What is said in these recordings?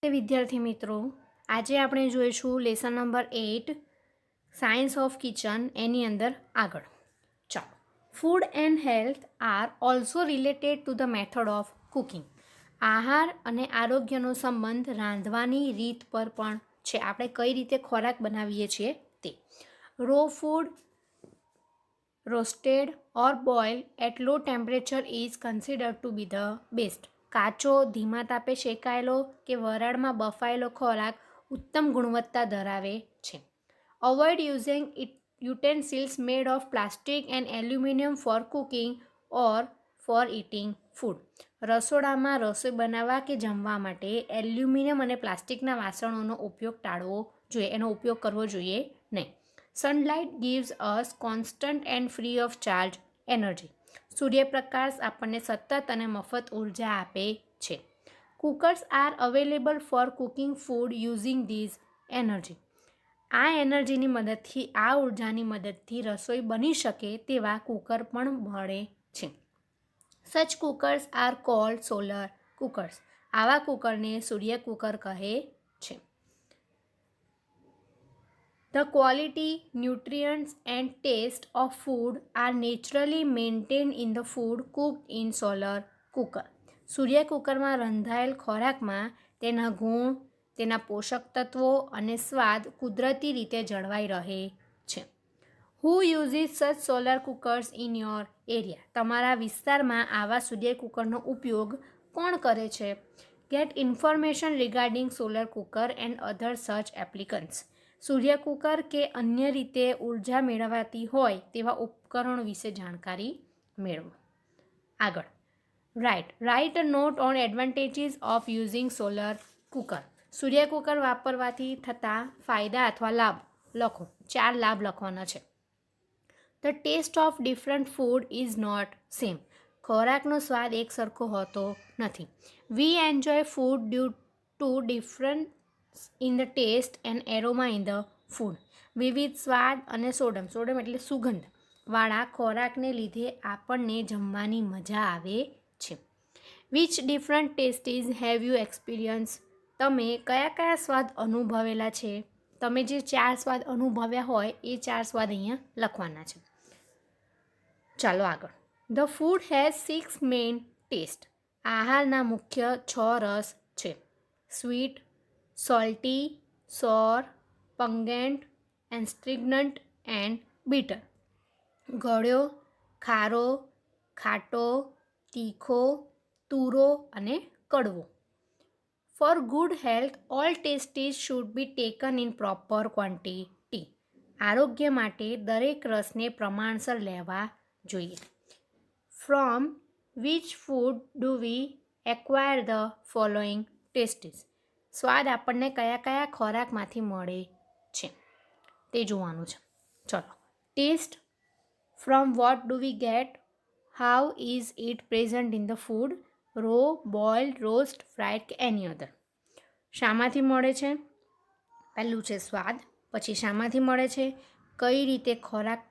વિદ્યાર્થી મિત્રો, આજે આપણે જોઈશું lesson number 8 science of kitchen. એની અંદર આગળ ચાલો. Food and health are also related to the method of cooking. આહાર અને આરોગ્યનો સંબંધ રાંધવાની રીત પર પણ છે. આપણે કઈ રીતે ખોરાક બનાવીએ છીએ તે. Raw food, roasted or boil at low temperature is considered to be the best. કાચો, ધીમા તાપે શેકાયેલો કે વરાળમાં બફાયેલો ખોરાક ઉત્તમ ગુણવત્તા ધરાવે છે. Avoid using utensils made of plastic and aluminium for cooking or for eating food. રસોડામાં રસોઈ બનાવવા કે જમવા માટે એલ્યુમિનિયમ અને પ્લાસ્ટિકના વાસણોનો ઉપયોગ ટાળવો જોઈએ, એનો ઉપયોગ કરવો જોઈએ નહીં. Sunlight gives us constant and free of charge energy. સૂર્યપ્રકાશ આપણને સતત અને મફત ઉર્જા આપે છે. Cookers are available for cooking food using these energy. આ એનર્જીની મદદથી, આ ઉર્જાની મદદથી રસોઈ બની શકે તેવા કુકર પણ મળે છે. Such cookers are called solar cookers. આવા કુકરને સૂર્ય કુકર કહે છે. The quality, nutrients and taste of food are naturally maintained in the food cooked in solar cooker. સૂર્ય કુકરમાં રંધાયેલ ખોરાકમાં તેના ગુણ, તેના પોષક તત્વો અને સ્વાદ કુદરતી રીતે જળવાઈ રહે છે. Who uses such solar cookers in your area? તમારા વિસ્તારમાં આવા સૂર્ય કુકરનો ઉપયોગ કોણ કરે છે? Get information regarding solar cooker and other such applications. Surya cooker કે અન્ય રીતે ઉર્જા મેળવાતી હોય તેવા ઉપકરણો વિશે જાણકારી મેળવો. આગળ write a note on advantages of using solar cooker. સૂર્ય કુકર વાપરવાથી થતા ફાયદા અથવા લાભ લખો. 4 લાભ લખવાના છે. The taste of different food is not same. ખોરાકનો સ્વાદ એક સરખો હોતો નથી. We enjoy food due to different in the taste and aroma in the food. વિવિધ સ્વાદ અને સોડમ એટલે સુગંધ વાળા ખોરાકને લીધે આપણને જમવાની મજા આવે છે. Which different tastes have you experience. તમે કયા કયા સ્વાદ અનુભવેલા છે? તમે જે 4 સ્વાદ અનુભવ્યા હોય એ 4 સ્વાદ અહીંયા લખવાના છે. ચાલો આગળ. The food has 6 main taste. આહારના મુખ્ય 6 રસ છે. સ્વીટ, સોલ્ટી, સોર, પંગેન્ટ, એસ્ટ્રિગ્નન્ટ એન્ડ બીટર. ગળ્યો, ખારો, ખાટો, તીખો, તુરો અને કડવો. For good health all tastes should be taken in proper quantity. આરોગ્ય માટે દરેક રસને પ્રમાણસર લેવા જોઈએ. From which food do we acquire the following tastes. સ્વાદ આપણને કયા કયા ખોરાકમાંથી મળે છે તે જોવાનું છે. ચલો. Test. From what do we get. How is it present in the food. Raw, boiled, roast, fried કે એની અધર. શામાંથી મળે છે? પહેલું છે સ્વાદ. પછી શામાંથી મળે છે? કઈ રીતે ખોરાક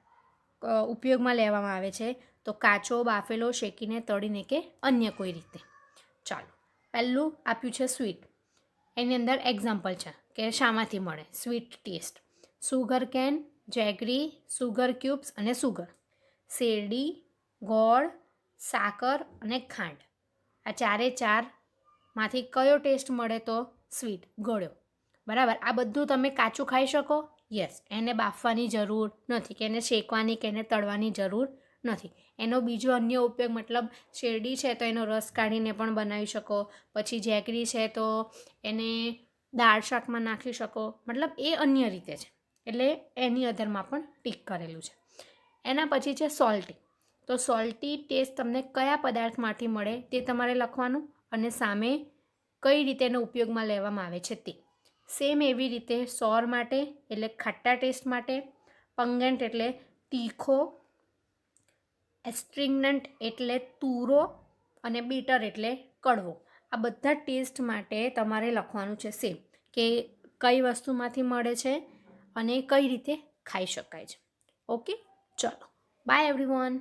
ઉપયોગમાં લેવામાં આવે છે? તો કાચો, બાફેલો, શેકીને, તળીને કે અન્ય કોઈ રીતે. ચાલો. પહેલું આપ્યું છે સ્વીટ. એની અંદર એક્ઝામ્પલ છે કે શામાંથી મળે. Sweet taste. Sugar cane, jaggery, sugar cubes અને સુગર. શેરડી, ગોળ, સાકર અને ખાંડ. આ 4માંથી કયો ટેસ્ટ મળે? તો સ્વીટ, ગળ્યો. બરાબર. આ બધું તમે કાચું ખાઈ શકો? યસ. એને બાફવાની જરૂર નથી, કે એને શેકવાની કે એને તળવાની જરૂર નથી. એનો બીજો અન્ય ઉપયોગ, મતલબ શેરડી છે તો એનો રસ કાઢીને પણ બનાવી શકો. પછી જેગરી છે તો એને દાળ શાકમાં નાખી શકો. મતલબ એ અન્ય રીતે છે, એટલે એની અધરમાં પણ ટીક કરેલું છે. એના પછી છે સોલ્ટી. તો સોલ્ટી ટેસ્ટ તમને કયા પદાર્થમાંથી મળે તે તમારે લખવાનું, અને સામે કઈ રીતે એનો ઉપયોગમાં લેવામાં આવે છે તે. સેમ એવી રીતે સોર માટે એટલે ખાટા ટેસ્ટ માટે, પંગેન્ટ એટલે તીખો, એસ્ટ્રિગ્નન્ટ એટલે તુરો અને બીટર એટલે કડવો. આ બધા ટેસ્ટ માટે તમારે લખવાનું છે સેમ, કે કઈ વસ્તુમાંથી મળે છે અને કઈ રીતે ખાઈ શકાય છે. ઓકે, ચલો. By everyone.